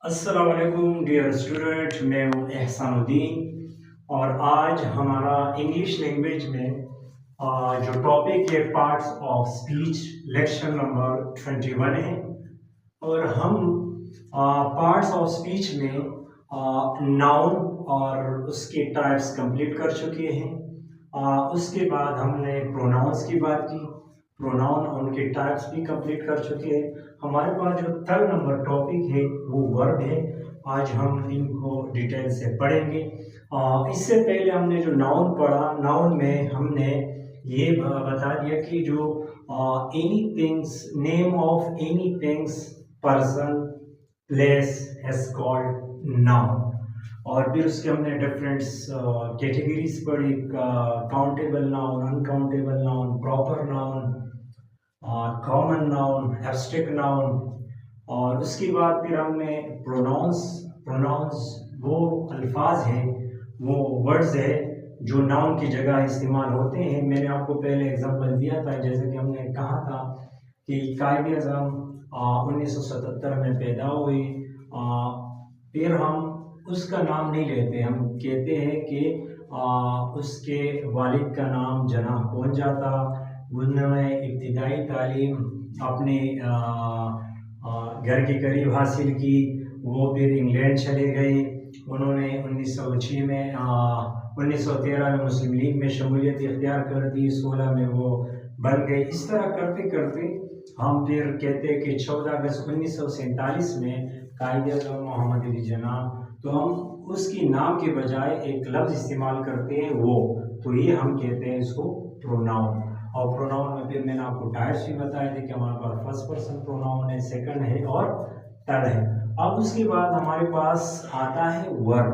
अस्सलाम वालेकुम dear student, मैं हूँ एहसानुद्दीन और आज हमारा इंग्लिश लैंग्वेज में जो टॉपिक है parts of speech lecture number 21 है। और हम पार्ट्स ऑफ स्पीच में नाउन और उसके टाइप्स कंप्लीट कर चुके हैं। उसके बाद हमने प्रोनाउंस की बात की, प्रोनाउन उनके टाइप्स भी कंप्लीट कर चुके हैं। हमारे पास जो थर्ड नंबर टॉपिक है वो वर्ब है। आज हम इनको डिटेल से पढ़ेंगे। इससे पहले हमने जो नाउन पढ़ा, नाउन में हमने ये बता दिया कि जो any things, name of any things, person, place has called noun. और फिर उसके हमने डिफरेंट कैटेगरीज पढ़ी, countable noun, uncountable noun, proper noun, common noun, abstract noun. और उसके बाद फिर हमने प्रोनाउंस, प्रोनाउंस वो अल्फाज हैं, वो वर्ड्स है जो नाउन की जगह इस्तेमाल होते हैं। मैंने आपको पहले एग्जांपल दिया था, जैसे कि हमने कहा था कि कायदे आज़म 1977 में पैदा हुई। फिर हम उसका नाम नहीं लेते, हम कहते हैं कि उसके वालिद का नाम जनाब पहुंच जाता। उन्होंने इब्तिदाई तालीम अपने घर के करीब हासिल की। वो फिर इंग्लैंड चले गए। उन्होंने 1906 में 1913 में मुस्लिम लीग में शमूलियत इख्तियार कर दी। 16 में वो बन गए। इस तरह करते करते हम फिर कहते हैं कि 14 अगस्त 1947 में कायदे-ए-आज़म मोहम्मद अली जिन्ना, तो हम उसकी नाम के बजाय एक लफ्ज़ इस्तेमाल करते हैं वो, तो ये हम कहते हैं इसको प्रोनाउन। और प्रोनाउन में फिर मैंने आपको टाइप्स भी बताए थे कि हमारे पास फर्स्ट पर्सन प्रोनाउन है, सेकंड है और थर्ड है। अब उसके बाद हमारे पास आता है वर्ब।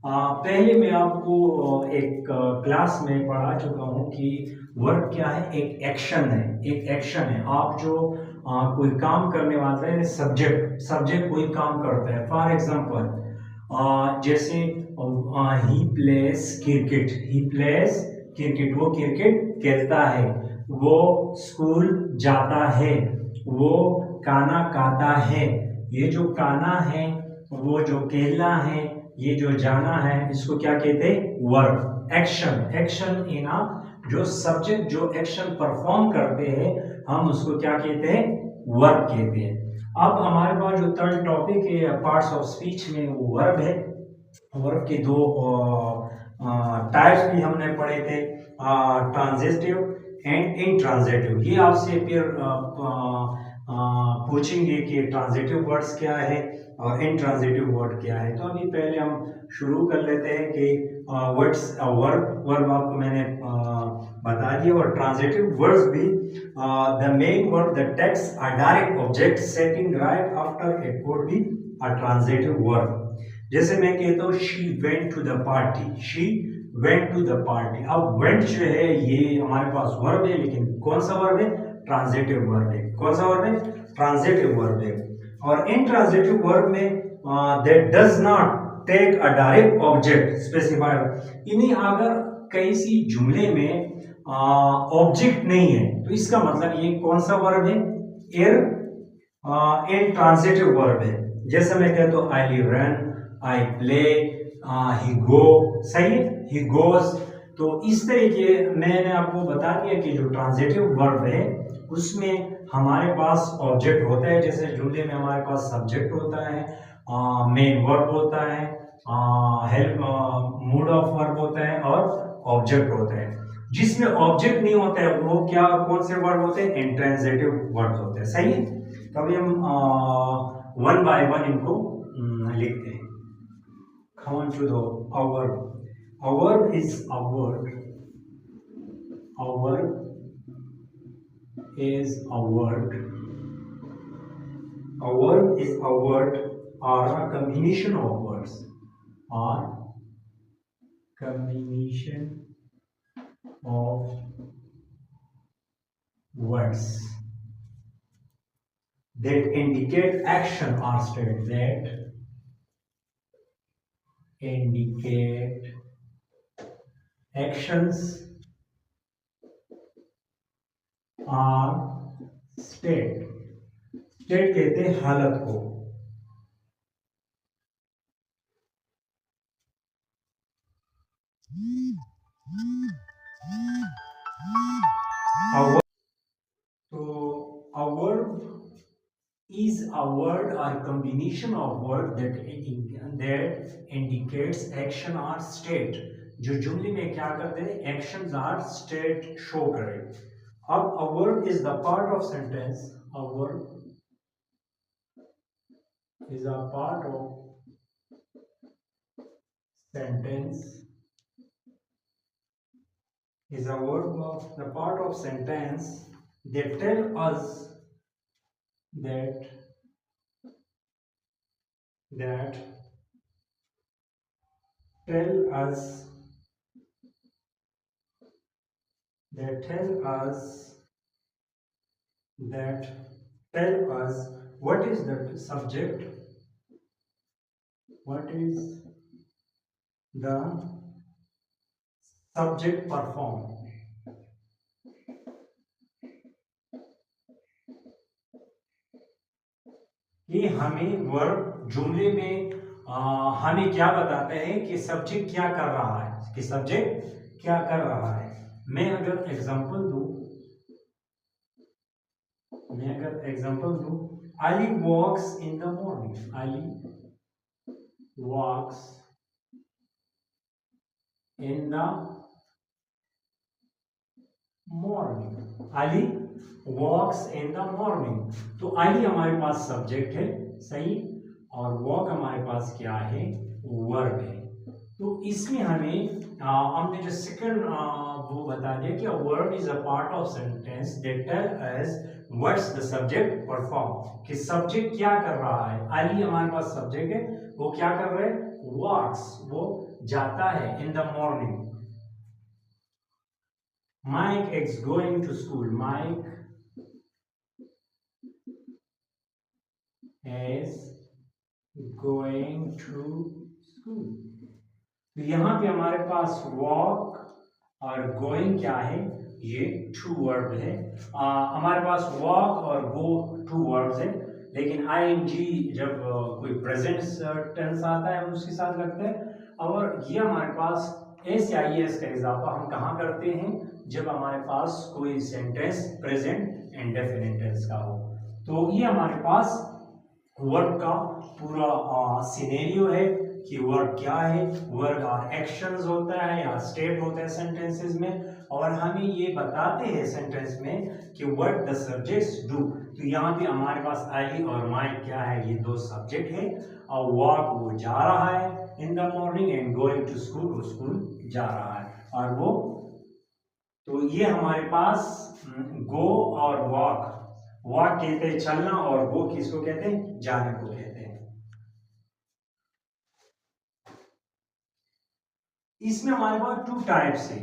पहले मैं आपको एक क्लास में पढ़ा चुका हूँ कि वर्ब क्या है। एक एक्शन है, एक एक्शन है। आप जो कोई काम करने वाले हैं, सब्जेक्ट, सब्जेक्ट कोई काम करता है। फॉर एग्जांपल जैसे ही प्लेस क्रिकेट, ही प्लेस क्रिकेट, वो क्रिकेट खेलता है। वो स्कूल जाता है, वो खाना खाता है। ये जो खाना है, वो जो खेलना है, ये जो जाना है, इसको क्या कहते हैं? Verb, action. एक्शन इन जो सब्जेक्ट जो एक्शन परफॉर्म करते हैं, हम उसको क्या कहते हैं? वर्ब कहते हैं। अब हमारे पास जो थर्ड टॉपिक है पार्ट्स ऑफ स्पीच में, वो वर्ब है। वर्ब के दो टाइप्स भी हमने पढ़े थे, ट्रांजिटिव एंड इंट्रांजिटिव। ये आपसे फिर पूछेंगे कि ट्रांजिटिव वर्ड्स क्या है और इंट्रांजिटिव वर्ड क्या है। तो अभी पहले हम शुरू कर लेते हैं कि वर्ड्स, वर्ब, वर्ब आपको मैंने बता दिया। और ट्रांजिटिव वर्ड्स भी, the main word the takes a direct object setting right after it would be a transitive word. जैसे मैं कहता हूँ she went to the party, she went to the party. अब वेंट जो है ये हमारे पास वर्ब है, लेकिन कौन सा वर्ब है? ट्रांजिटिव वर्ब है। कौन सा वर्ब है? ट्रांजिटिव वर्ब है। और इंट्रांजिटिव वर्ब में that does not take a direct object specified. इन्हीं अगर किसी जुमले में ऑब्जेक्ट नहीं है, तो इसका मतलब ये कौन सा वर्ब है? इंट्रांजिटिव वर्ब है। जैसे मैं कहता हूँ आई रन, आई प्ले, ही गो, सही है, ही गोज। तो इस तरीके मैंने आपको बता दिया कि जो ट्रांजिटिव वर्ब है उसमें हमारे पास ऑब्जेक्ट होता है। जैसे जुमले में हमारे पास सब्जेक्ट होता है, मेन वर्ब होता है, हेल्प मूड ऑफ वर्ब होता है और ऑब्जेक्ट होता है। जिसमें ऑब्जेक्ट नहीं होता है वो क्या, कौन से वर्ब होते हैं? इंट्रांजिटिव वर्ब होते हैं। सही है। तो अभी हम वन बाय वन इनको लिखते हैं। Come on to the a verb. A verb is a word. A verb is a word. A verb is a word or a combination of words, or combination of words that indicate action or state, that indicate actions or state। State कहते हैं हालत को, A verb is a word or combination of word that indicates action or state. जो जुमले में क्या करते हैं, actions or state show करे. अब a verb is the part of sentence. A verb is a part of sentence. Is a verb of the part of sentence that tell us that tell us what is the subject, what is the subject perform. कि हमें verb जुमले में हमें क्या बताते हैं कि subject क्या कर रहा है, कि सब्जेक्ट क्या कर रहा है. मैं अगर एग्जांपल दूं, Ali walks in the morning. Ali walks in the morning. Ali walks in the morning. तो Ali हमारे पास सब्जेक्ट है, सही, और वॉक हमारे पास क्या है, वर्ब है. तो इसमें हमने जो सेकंड वो बता दिया कि verb is a part of sentence that tell us what's the subject perform, कि सब्जेक्ट क्या कर रहा है. अली हमारे पास सब्जेक्ट है, वो क्या कर रहे हैं, वॉक्स, वो जाता है, in the morning. Mike is going to school. Mike is going to school. तो यहाँ पे हमारे पास वॉक और गोइंग क्या है, ये टू वर्ब है. हमारे पास वॉक और गो टू वर्ब्स है, लेकिन आईएनजी जब कोई प्रेजेंट टेंस आता है उसके साथ लगता है. और ये हमारे पास एस या ई एस का इजाफा हम कहाँ करते हैं, जब हमारे पास कोई सेंटेंस प्रेजेंट इंडेफिनिट टेंस का हो. तो ये हमारे पास वर्ब का पूरा सिनेरियो है कि वर्ब क्या है. वर्ब और एक्शंस होता है या स्टेट होता है सेंटेंसेस में, और हमें ये बताते हैं सेंटेंस में कि व्हाट द सब्जेक्ट्स डू. तो यहाँ पे हमारे पास अली और माइक क्या है, ये दो सब्जेक्ट है. और वॉक वो जा रहा है in the morning, and going to school वो स्कूल जा रहा है. और वो, तो ये हमारे पास गो और वॉक कहते हैं चलना, और गो किसको कहते हैं, जाने को कहते हैं. इसमें हमारे पास टू टाइप्स है.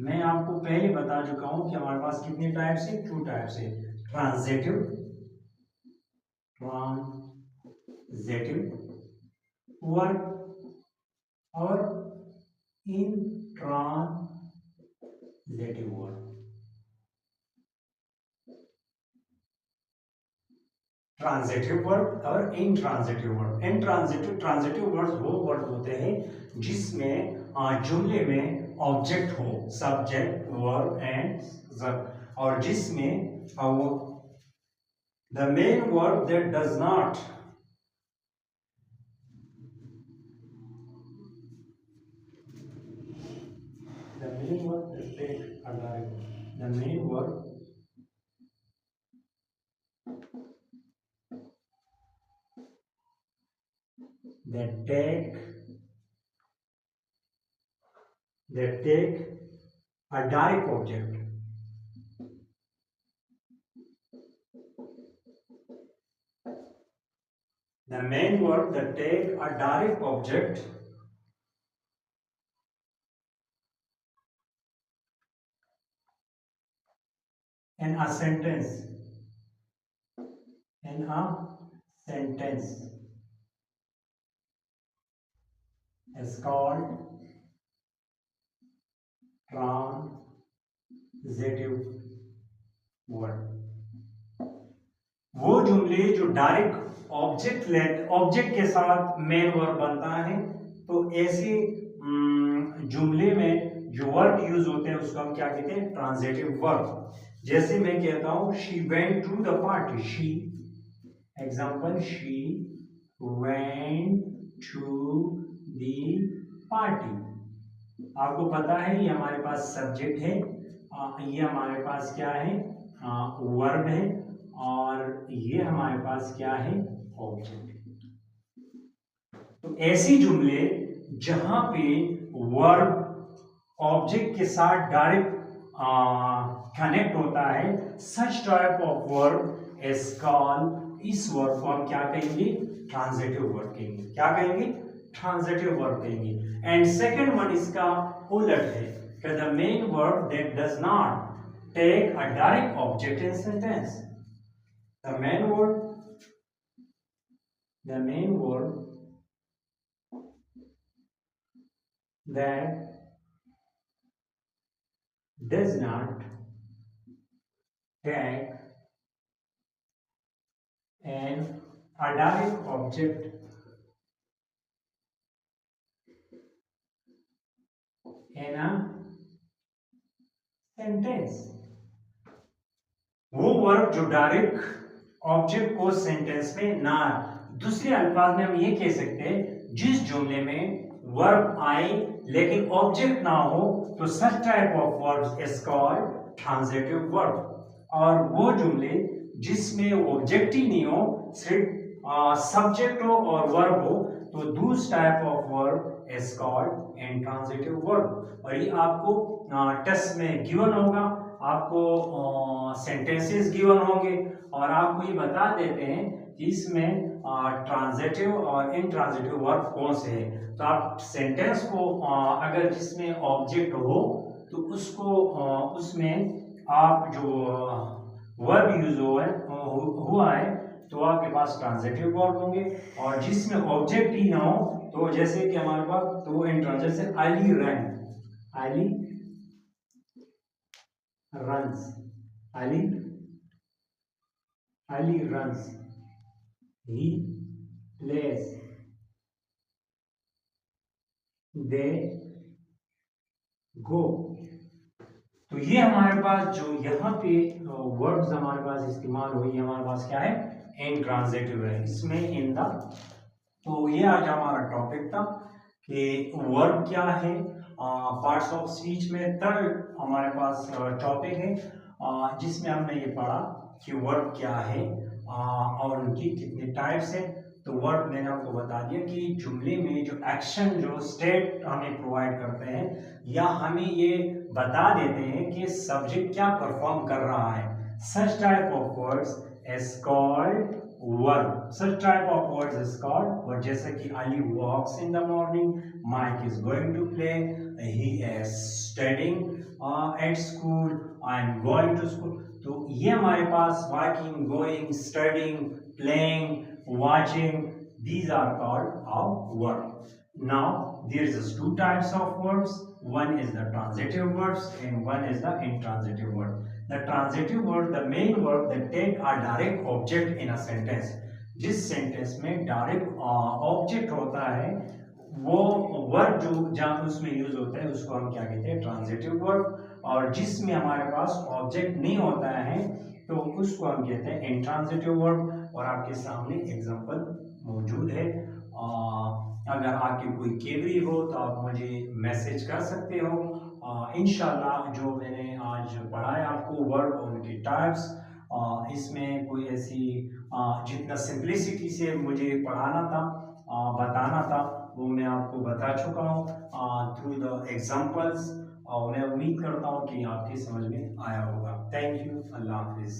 मैं आपको पहले बता चुका हूं कि हमारे पास कितने टाइप्स है, टू टाइप्स है. ट्रांजिटिव वर्ब और इंट्रांजिटिव वर्ब. ट्रांजिटिव वर्ब और इनट्रांजिटिव वर्ब. ट्रांजिटिव वर्ड्स वो वर्ड होते हैं जिसमें जुमले में ऑब्जेक्ट हो, सब्जेक्ट, वर्ब एंड वर्ब, और जिसमें the main verb that does not that take a direct object. The main verb that take a direct object in a sentence. Is called transitive word. वो जुमले जो direct object के साथ main verb बनता है, तो ऐसे जुमले में जो वर्ब यूज होते हैं उसको हम क्या कहते हैं, ट्रांजिटिव वर्ब। जैसे मैं कहता हूं she went to the party, she, example, she went to the party. आपको पता है ये हमारे पास सब्जेक्ट है, ये हमारे पास क्या है, वर्ब है, और ये हमारे पास क्या है, ऑब्जेक्ट। तो ऐसी जुमले जहां पे वर्ब ऑब्जेक्ट के साथ डायरेक्ट कनेक्ट होता है, such type of verb is called, इस वर्ब को हम क्या कहेंगे, ट्रांजिटिव वर्ब कहेंगे। क्या कहेंगे, ट्रांजिटिव वर्ब कहेंगे। एंड सेकंड वन इसका उलट है कि the main verb that does not take a direct object in sentence, the main verb that does not take an a direct object in a sentence। वो verb जो direct object को sentence में ना, दूसरे अल्फाज में हम ये कह सकते हैं जिस जुमले में वर्ब आए लेकिन ऑब्जेक्ट ना हो तो सच type of verb is called transitive verb. और वो जुमले जिसमें ऑब्जेक्ट ही नहीं हो, सिर्फ सब्जेक्ट हो और वर्ब हो, तो दूस type of verb is called intransitive verb. और ये आपको टेस्ट में गिवन होगा, आपको सेंटेंसेस गिवन होंगे और आपको ये बता देते हैं कि इसमें ट्रांजिटिव और इनट्रांजिटिव वर्ब कौन से हैं। तो आप सेंटेंस को अगर जिसमें ऑब्जेक्ट हो तो उसको उसमें आप जो वर्ब यूज हुआ है तो आपके पास ट्रांजिटिव वर्ब होंगे, और जिसमें ऑब्जेक्ट ही ना हो तो जैसे कि हमारे पास तो इंट्रांजिटिव से Ali run, Ali runs, Ali runs, he plays, they go। तो ये हमारे पास जो यहाँ पे वर्ड्स हमारे पास इस्तेमाल हुई, हमारे पास क्या है, इंट्रांजिटिव है इसमें इन द। तो ये आज हमारा टॉपिक था कि वर्ब क्या है पार्ट्स ऑफ स्पीच में। थर्ड हमारे पास टॉपिक है जिसमें हमने ये पढ़ा कि वर्ब क्या है और उनकी कितने टाइप्स हैं। तो वर्ब मैंने आपको बता दिया कि जुमले में जो एक्शन जो स्टेट हमें प्रोवाइड करते हैं या हमें ये बता देते हैं कि सब्जेक्ट क्या परफॉर्म कर रहा है, such type of words is called verb, such type of words is called verb। जैसे कि Ali walks in the morning, Mike is going to play, he is studying at school, I am going to school। तो ये हमारे पास walking, going, studying, playing, watching, these are called our verb। Now there is two types of verbs, one is the transitive verbs and one is the intransitive verb। The transitive verb, the main verb that take a direct object in a sentence। जिस sentence में direct object होता है वो verb जो जहाँ उसमें use होता है उसको हम क्या कहते हैं, ट्रांजिटिव वर्ब। और जिसमें हमारे पास ऑब्जेक्ट नहीं होता है तो उसको हम कहते हैं इंट्रांजिटिव वर्ब। और आपके सामने एग्जांपल मौजूद है। अगर आपकी कोई क्वेरी हो तो आप मुझे मैसेज कर सकते हो। इंशाल्लाह जो मैंने आज पढ़ाया आपको वर्ब और उनके टाइप्स, इसमें कोई ऐसी जितना सिंप्लिसिटी से मुझे पढ़ाना था बताना था वो मैं आपको बता चुका हूँ थ्रू द एग्जांपल्स। और मैं उम्मीद करता हूँ कि आपकी समझ में आया होगा। थैंक यू, अल्लाह हाफिज़।